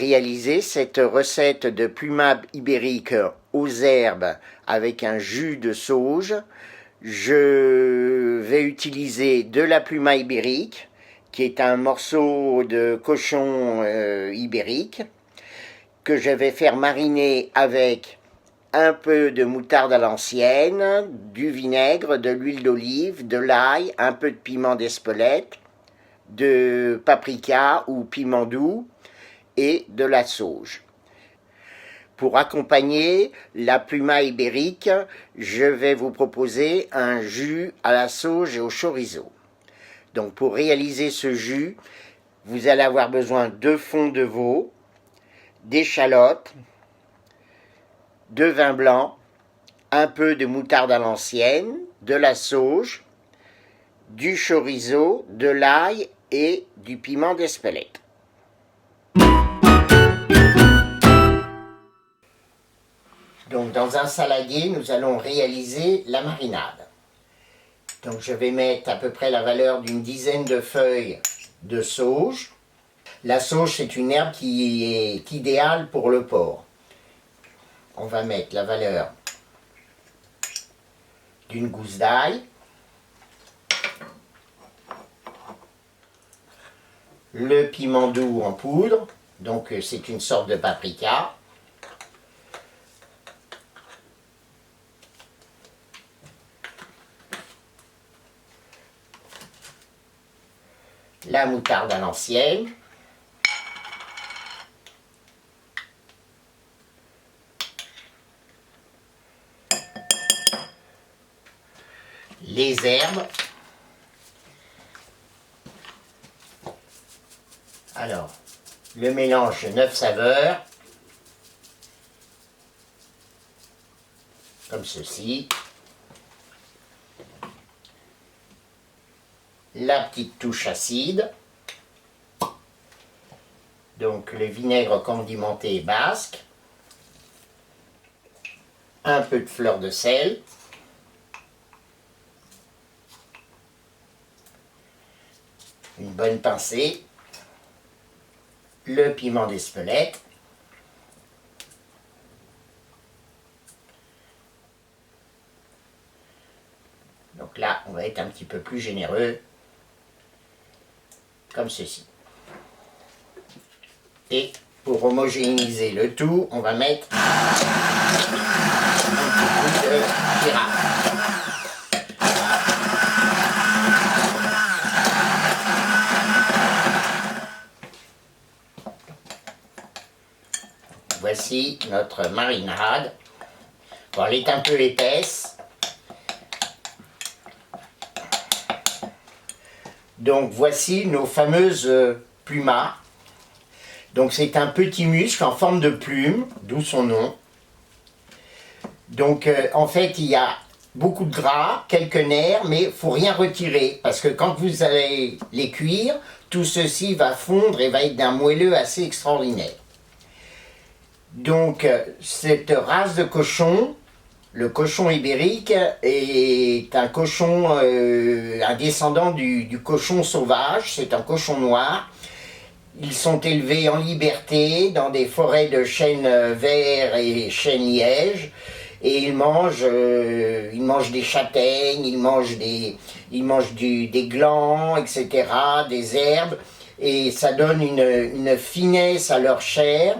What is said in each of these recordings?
réaliser cette recette de plumade ibérique aux herbes avec un jus de sauge, je vais utiliser de la plumade ibérique, qui est un morceau de cochon ibérique, que je vais faire mariner avec un peu de moutarde à l'ancienne, du vinaigre, de l'huile d'olive, de l'ail, un peu de piment d'Espelette, de paprika ou piment doux et de la sauge. Pour accompagner la plumade ibérique, je vais vous proposer un jus à la sauge et au chorizo. Donc pour réaliser ce jus, vous allez avoir besoin de fond de veau, d'échalotes, de vin blanc, un peu de moutarde à l'ancienne, de la sauge, du chorizo, de l'ail et du piment d'Espelette. Donc dans un saladier, nous allons réaliser la marinade. Donc je vais mettre à peu près la valeur d'une dizaine de feuilles de sauge. La sauge, c'est une herbe qui est idéale pour le porc. On va mettre la valeur d'une gousse d'ail, le piment doux en poudre, donc c'est une sorte de paprika, la moutarde à l'ancienne, les herbes. Alors, le mélange de 9 saveurs, comme ceci. La petite touche acide, donc le vinaigre condimenté basque, un peu de fleur de sel, une bonne pincée, le piment d'Espelette, donc là on va être un petit peu plus généreux, comme ceci. Et pour homogénéiser le tout, on va mettre un petit peu de girafe. Voici notre marinade. Bon, elle est un peu épaisse. Donc voici nos fameuses plumas. Donc c'est un petit muscle en forme de plume, d'où son nom. Donc en fait il y a beaucoup de gras, quelques nerfs, mais il ne faut rien retirer. Parce que quand vous allez les cuire, tout ceci va fondre et va être d'un moelleux assez extraordinaire. Donc cette race de cochon, le cochon ibérique, est un cochon, un descendant du cochon sauvage, c'est un cochon noir. Ils sont élevés en liberté dans des forêts de chênes verts et chênes lièges, et ils mangent des châtaignes, ils mangent des glands, etc., des herbes, et ça donne une finesse à leur chair,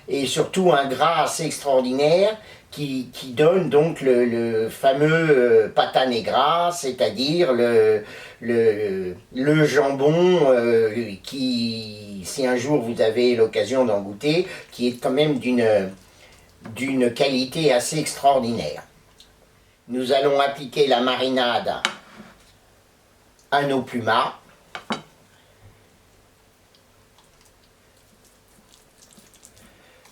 et surtout un gras assez extraordinaire, qui donne donc le fameux pata negra, c'est-à-dire le jambon qui, si un jour vous avez l'occasion d'en goûter, qui est quand même d'une qualité assez extraordinaire. Nous allons appliquer la marinade à nos plumas.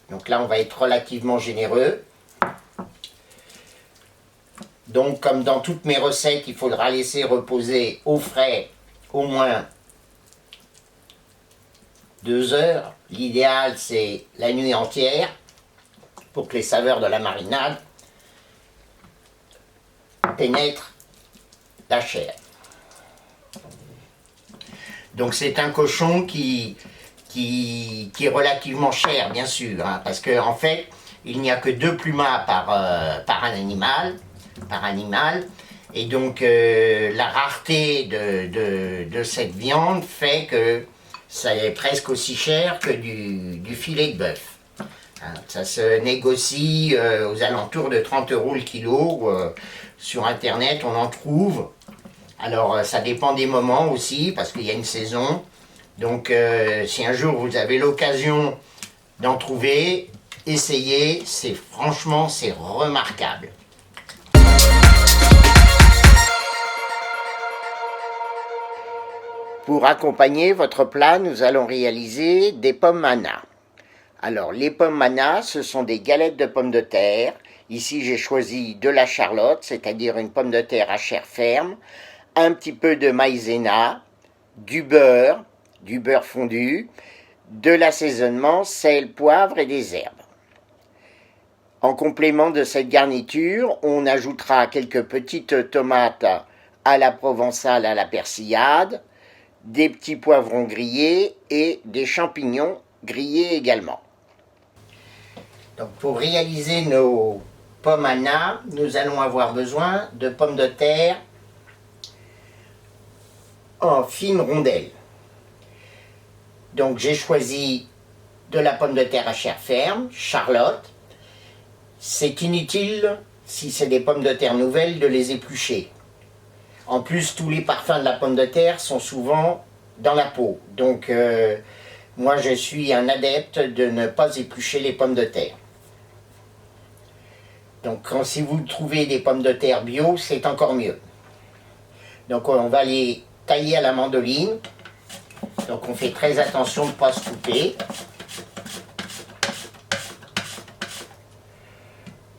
Donc là, on va être relativement généreux. Donc, comme dans toutes mes recettes, il faudra laisser reposer au frais au moins 2 heures. L'idéal, c'est la nuit entière pour que les saveurs de la marinade pénètrent la chair. Donc, c'est un cochon qui qui est relativement cher, bien sûr, hein, parce qu'en fait, il n'y a que 2 plumas par animal, et donc la rareté de cette viande fait que ça est presque aussi cher que du filet de bœuf. Ça se négocie aux alentours de 30 € le kilo. Sur internet, on en trouve. Alors ça dépend des moments aussi, parce qu'il y a une saison. Donc si un jour vous avez l'occasion d'en trouver, essayez, franchement c'est remarquable. Pour accompagner votre plat, nous allons réaliser des pommes mana. Alors les pommes mana, ce sont des galettes de pommes de terre. Ici j'ai choisi de la charlotte, c'est-à-dire une pomme de terre à chair ferme, un petit peu de maïzena, du beurre fondu, de l'assaisonnement, sel, poivre et des herbes. En complément de cette garniture, on ajoutera quelques petites tomates à la provençale à la persillade, des petits poivrons grillés et des champignons grillés également. Donc pour réaliser nos pommes mana, nous allons avoir besoin de pommes de terre en fines rondelles. Donc j'ai choisi de la pomme de terre à chair ferme, charlotte. C'est inutile, si c'est des pommes de terre nouvelles, de les éplucher. En plus, tous les parfums de la pomme de terre sont souvent dans la peau. Donc moi je suis un adepte de ne pas éplucher les pommes de terre. Donc si vous trouvez des pommes de terre bio, c'est encore mieux. Donc on va les tailler à la mandoline. Donc on fait très attention de ne pas se couper.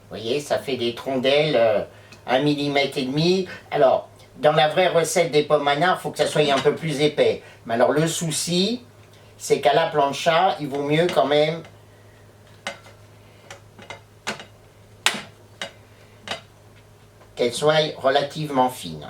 Vous voyez, ça fait des trondelles 1,5 mm. Alors, dans la vraie recette des pommes mana, il faut que ça soit un peu plus épais. Mais alors le souci, c'est qu'à la plancha, il vaut mieux quand même qu'elle soit relativement fine.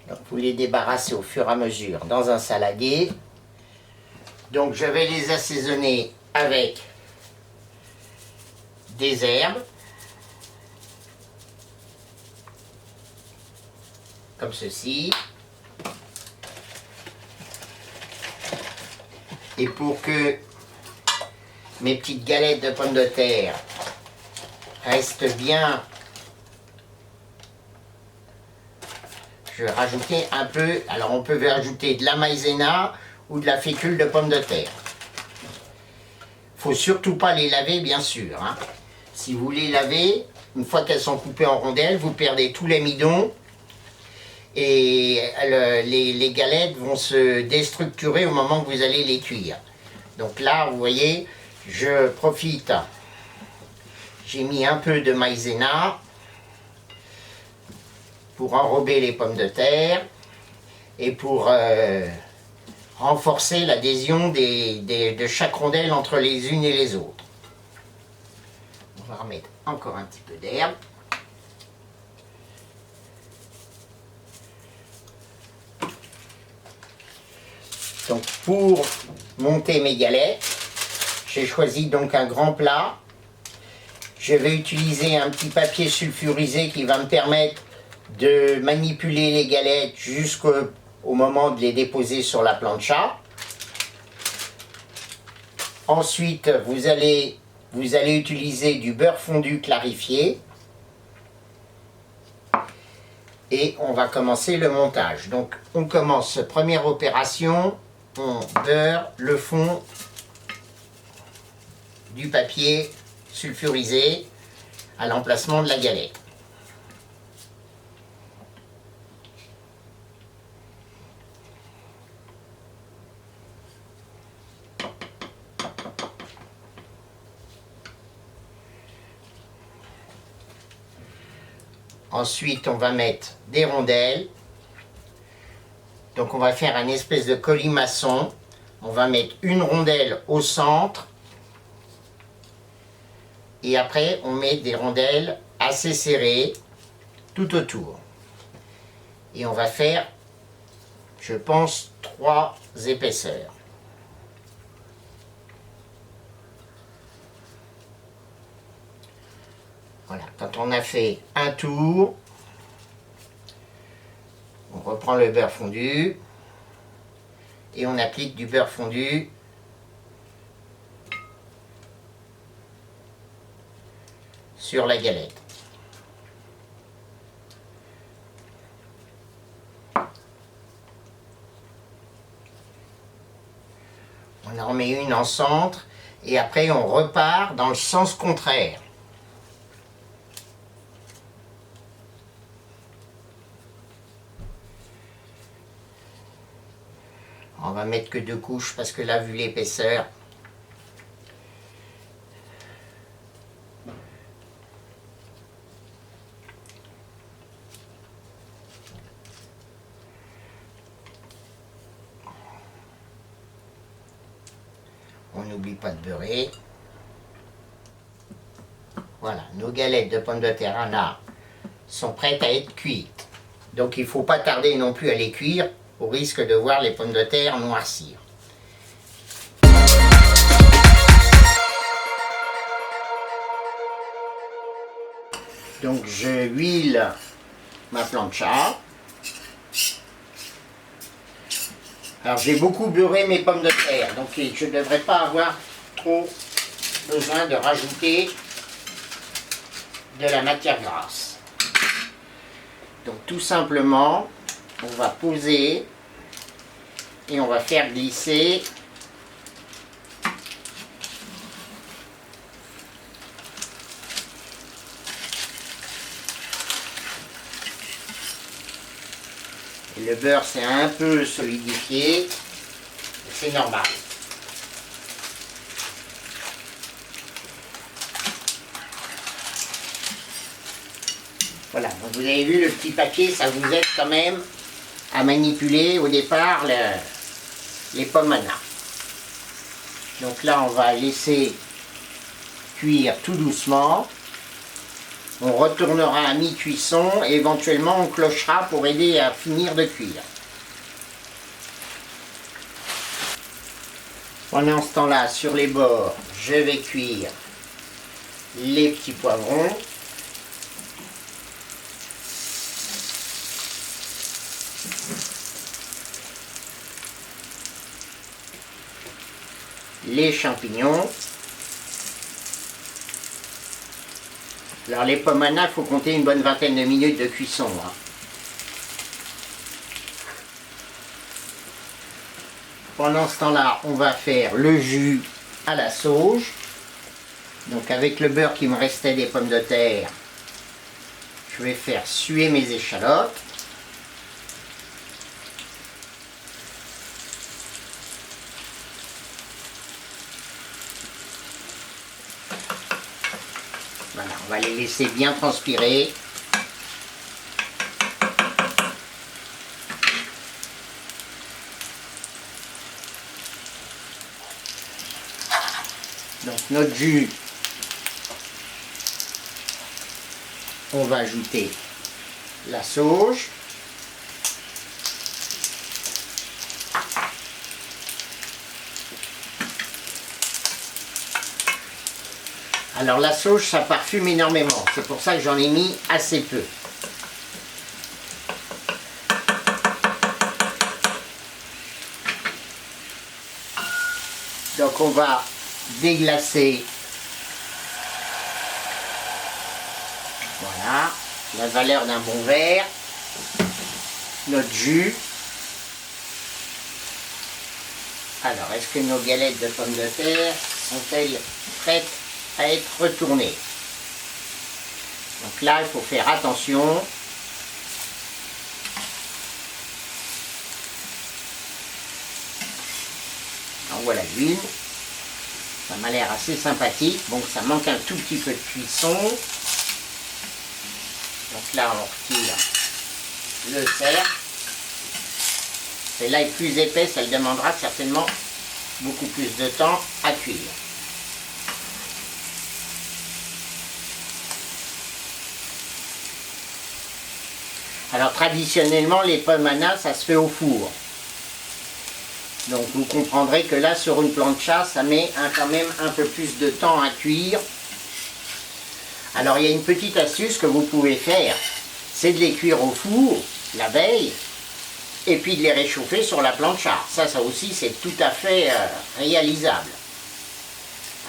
Donc vous les débarrassez au fur et à mesure dans un saladier. Donc je vais les assaisonner avec des herbes, comme ceci. Et pour que mes petites galettes de pommes de terre restent bien, je vais rajouter un peu, alors on peut rajouter de la maïzena ou de la fécule de pommes de terre. Il ne faut surtout pas les laver, bien sûr, hein. Si vous les lavez, une fois qu'elles sont coupées en rondelles, vous perdez tout l'amidon et les galettes vont se déstructurer au moment que vous allez les cuire. Donc là, vous voyez, je profite, j'ai mis un peu de maïzena pour enrober les pommes de terre et pour renforcer l'adhésion de chaque rondelle entre les unes et les autres. On va remettre encore un petit peu d'herbe. Donc pour monter mes galettes, j'ai choisi donc un grand plat. Je vais utiliser un petit papier sulfurisé qui va me permettre de manipuler les galettes jusqu'au moment de les déposer sur la plancha. Ensuite, vous allez utiliser du beurre fondu clarifié. Et on va commencer le montage. Donc on commence, première opération, on beurre le fond du papier sulfurisé à l'emplacement de la galette. Ensuite, on va mettre des rondelles. Donc on va faire un espèce de colimaçon. On va mettre une rondelle au centre. Et après, on met des rondelles assez serrées tout autour. Et on va faire, je pense, 3 épaisseurs. Voilà, quand on a fait un tour, on reprend le beurre fondu et on applique du beurre fondu sur la galette. On en met une en centre et après on repart dans le sens contraire. On va mettre que 2 couches parce que là, vu l'épaisseur, on n'oublie pas de beurrer. Voilà, nos galettes de pommes de terre là sont prêtes à être cuites. Donc il ne faut pas tarder non plus à les cuire au risque de voir les pommes de terre noircir. Donc je huile ma plancha. Alors j'ai beaucoup beurré mes pommes de terre, donc je ne devrais pas avoir trop besoin de rajouter de la matière grasse. Donc tout simplement, on va poser et on va faire glisser et le beurre s'est un peu solidifié, c'est normal. Voilà, donc vous avez vu le petit papier, ça vous aide quand même à manipuler au départ les pommes à nain. Donc là, on va laisser cuire tout doucement. On retournera à mi-cuisson et éventuellement on clochera pour aider à finir de cuire. Pendant ce temps-là, sur les bords, je vais cuire les petits poivrons. Les champignons. Alors les pommes à nain, il faut compter une bonne vingtaine de minutes de cuisson. Pendant ce temps-là, on va faire le jus à la sauge. Donc avec le beurre qui me restait des pommes de terre, je vais faire suer mes échalotes. Voilà, on va les laisser bien transpirer. Donc notre jus, on va ajouter la sauge. Alors la sauge, ça parfume énormément, c'est pour ça que j'en ai mis assez peu. Donc on va déglacer, voilà, la valeur d'un bon verre, notre jus. Alors, est-ce que nos galettes de pommes de terre sont-elles prêtes à être retournées? Donc là, il faut faire attention. Alors voilà l'huile. Ça m'a l'air assez sympathique. Bon, ça manque un tout petit peu de cuisson. Donc là, on retire le cercle. Celle-là est plus épaisse, elle demandera certainement beaucoup plus de temps à cuire. Alors traditionnellement, les pommes Anna, ça se fait au four. Donc vous comprendrez que là, sur une plancha, ça met quand même un peu plus de temps à cuire. Alors il y a une petite astuce que vous pouvez faire, c'est de les cuire au four la veille, et puis de les réchauffer sur la plancha. Ça aussi, c'est tout à fait réalisable.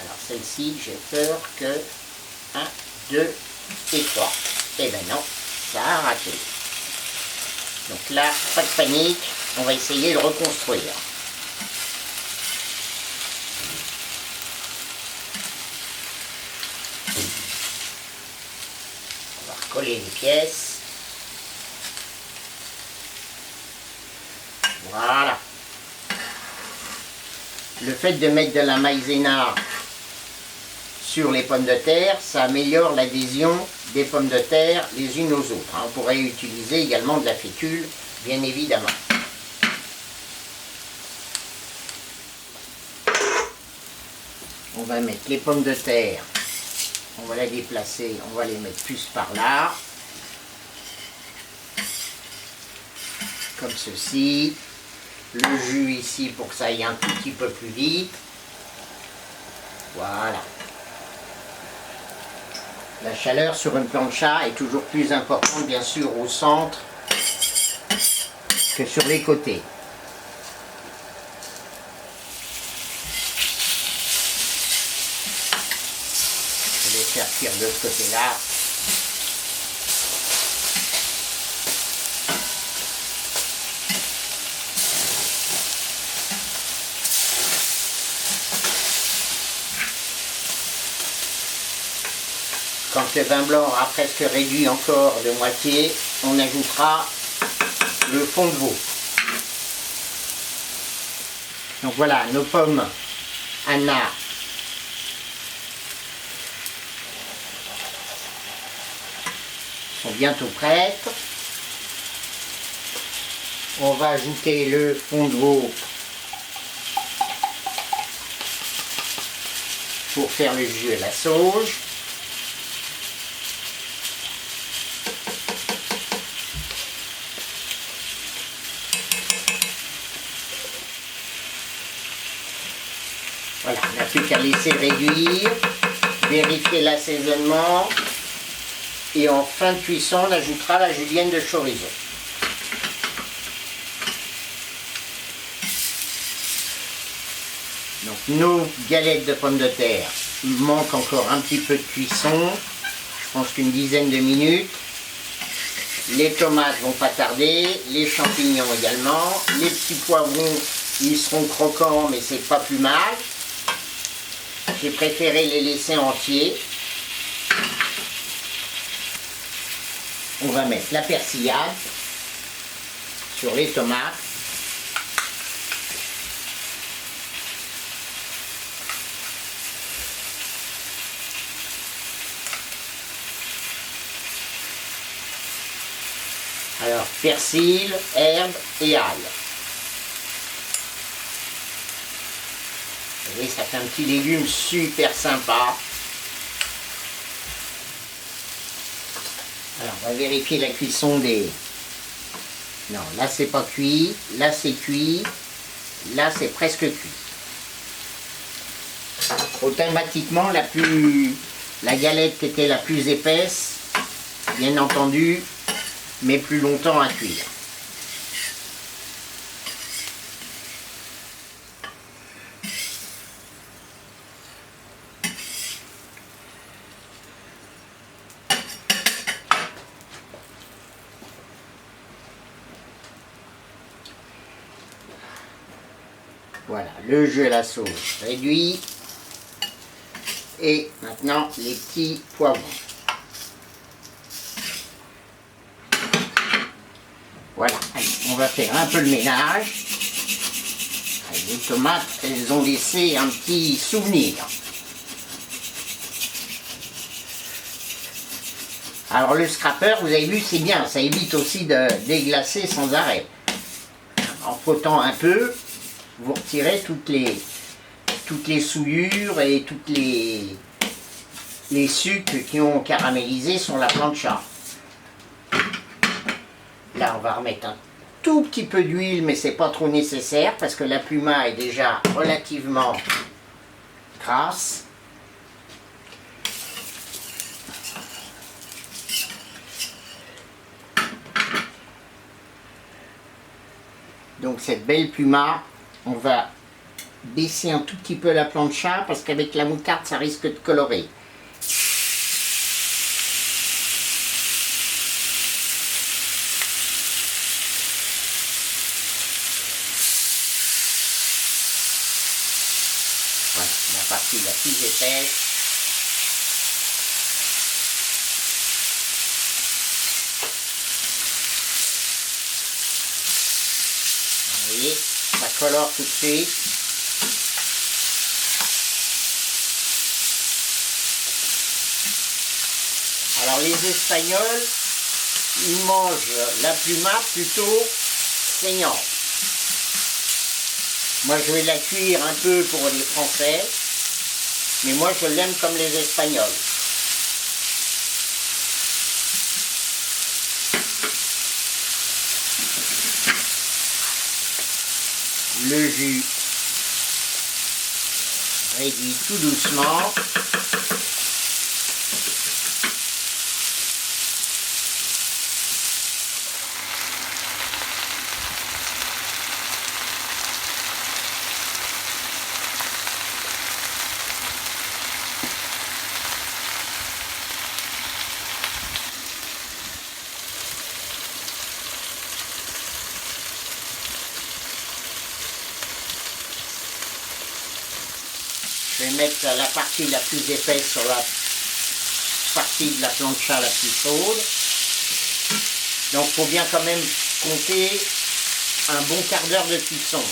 Alors celle-ci, j'ai peur que 1, 2 et 3. Eh ben non, ça a raté. Donc là, pas de panique, on va essayer de reconstruire. On va recoller les pièces. Voilà. Le fait de mettre de la maïzena sur les pommes de terre, ça améliore l'adhésion des pommes de terre les unes aux autres. On pourrait utiliser également de la fécule, bien évidemment. On va mettre les pommes de terre, on va la déplacer, on va les mettre plus par là. Comme ceci. Le jus ici pour que ça aille un tout petit peu plus vite. Voilà. La chaleur sur une plancha est toujours plus importante, bien sûr, au centre que sur les côtés. Je vais faire cuire de ce côté-là. Quand le vin blanc aura presque réduit encore de moitié, on ajoutera le fond de veau. Donc voilà, nos pommes Anna sont bientôt prêtes. On va ajouter le fond de veau pour faire le jus et la sauge. Voilà, on n'a plus qu'à laisser réduire, vérifier l'assaisonnement et en fin de cuisson, on ajoutera la julienne de chorizo. Donc nos galettes de pommes de terre manquent encore un petit peu de cuisson, je pense qu'une dizaine de minutes. Les tomates vont pas tarder, les champignons également, les petits poivrons, ils seront croquants mais c'est pas plus mal. J'ai préféré les laisser entiers. On va mettre la persillade sur les tomates. Alors, persil, herbe et ail. Vous voyez, ça fait un petit légume super sympa. Alors, on va vérifier la cuisson des... Non, là c'est pas cuit, là c'est cuit, là c'est presque cuit. Automatiquement, la galette qui était la plus épaisse, bien entendu, met plus longtemps à cuire. Voilà, le jus et la sauce réduit. Et maintenant, les petits poivrons. Voilà, allez, on va faire un peu le ménage. Les tomates, elles ont laissé un petit souvenir. Alors le scraper, vous avez vu, c'est bien, ça évite aussi de déglacer sans arrêt. En frottant un peu, vous retirez toutes toutes les souillures et toutes les sucres qui ont caramélisé sur la plancha. Là, on va remettre un tout petit peu d'huile, mais c'est pas trop nécessaire parce que la pluma est déjà relativement grasse. Donc cette belle pluma, on va baisser un tout petit peu la plancha parce qu'avec la moutarde, ça risque de colorer. Voilà, la partie la plus épaisse. Vous voyez, ça colore tout de suite. Alors les Espagnols, ils mangent la pluma plutôt saignante. Moi je vais la cuire un peu pour les Français, mais moi je l'aime comme les Espagnols. Le jus réduit tout doucement. Je vais mettre la partie la plus épaisse sur la partie de la plancha la plus chaude. Donc il faut bien quand même compter un bon quart d'heure de cuisson.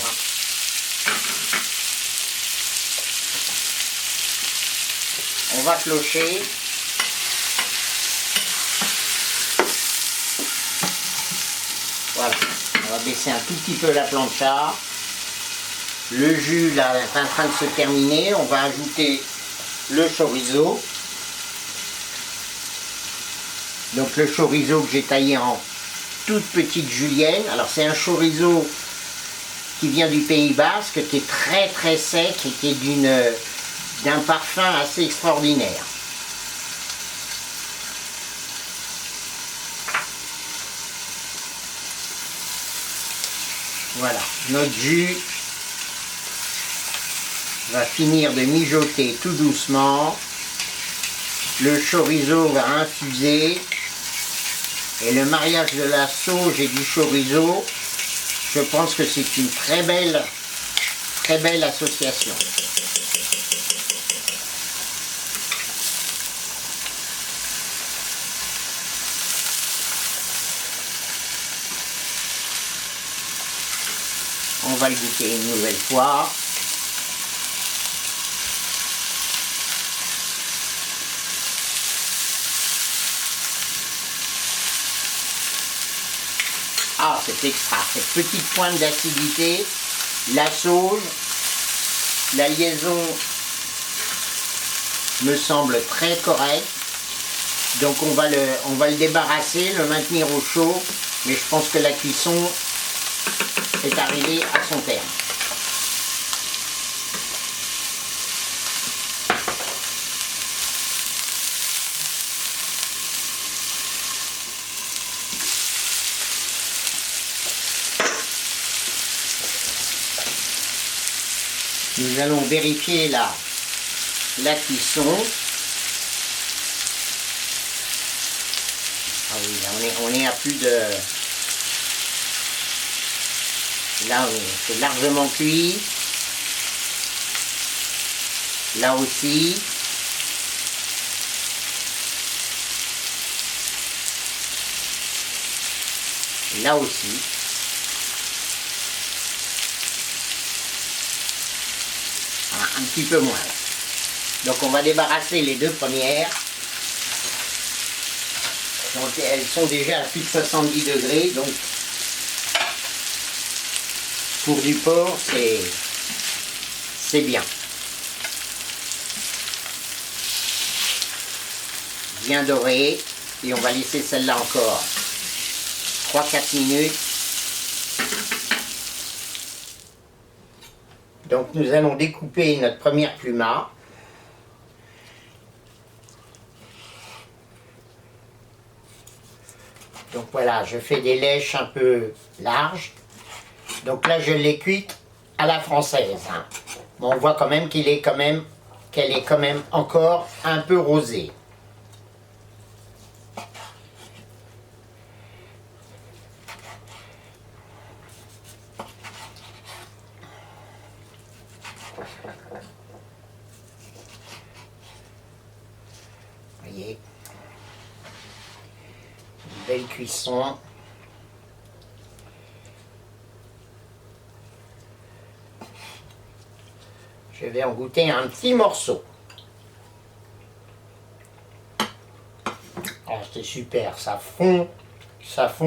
On va clocher. Voilà, on va baisser un tout petit peu la plancha. Le jus là est en train de se terminer, on va ajouter le chorizo. Donc le chorizo que j'ai taillé en toute petite julienne. Alors c'est un chorizo qui vient du Pays Basque, qui est très très sec et qui est d'un parfum assez extraordinaire. Voilà, notre jus va finir de mijoter tout doucement. Le chorizo va infuser. Et le mariage de la sauge et du chorizo, je pense que c'est une très belle association. On va le goûter une nouvelle fois. Ah, c'est extra, cette petite pointe d'acidité, la sauge, la liaison me semble très correcte. Donc on va le débarrasser, le maintenir au chaud, mais je pense que la cuisson est arrivée à son terme. Nous allons vérifier la cuisson. Ah oui, là on est à plus de... Là c'est largement cuit. Là aussi. Là aussi. Un petit peu moins. Donc on va débarrasser les deux premières. Donc elles sont déjà à plus de 70 degrés. Donc pour du porc, c'est bien. bien dorée. Et on va laisser celle-là encore 3-4 minutes. Donc nous allons découper notre première pluma. Donc voilà, je fais des lèches un peu larges. Donc là je l'ai cuite à la française. Hein. Mais on voit quand même qu'elle est quand même encore un peu rosée. Vous voyez, une belle cuisson. Je vais en goûter un petit morceau. Oh, c'est super, ça fond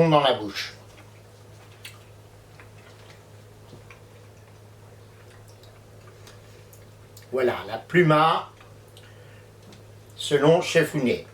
dans la bouche. Voilà, la pluma selon Chef Founet.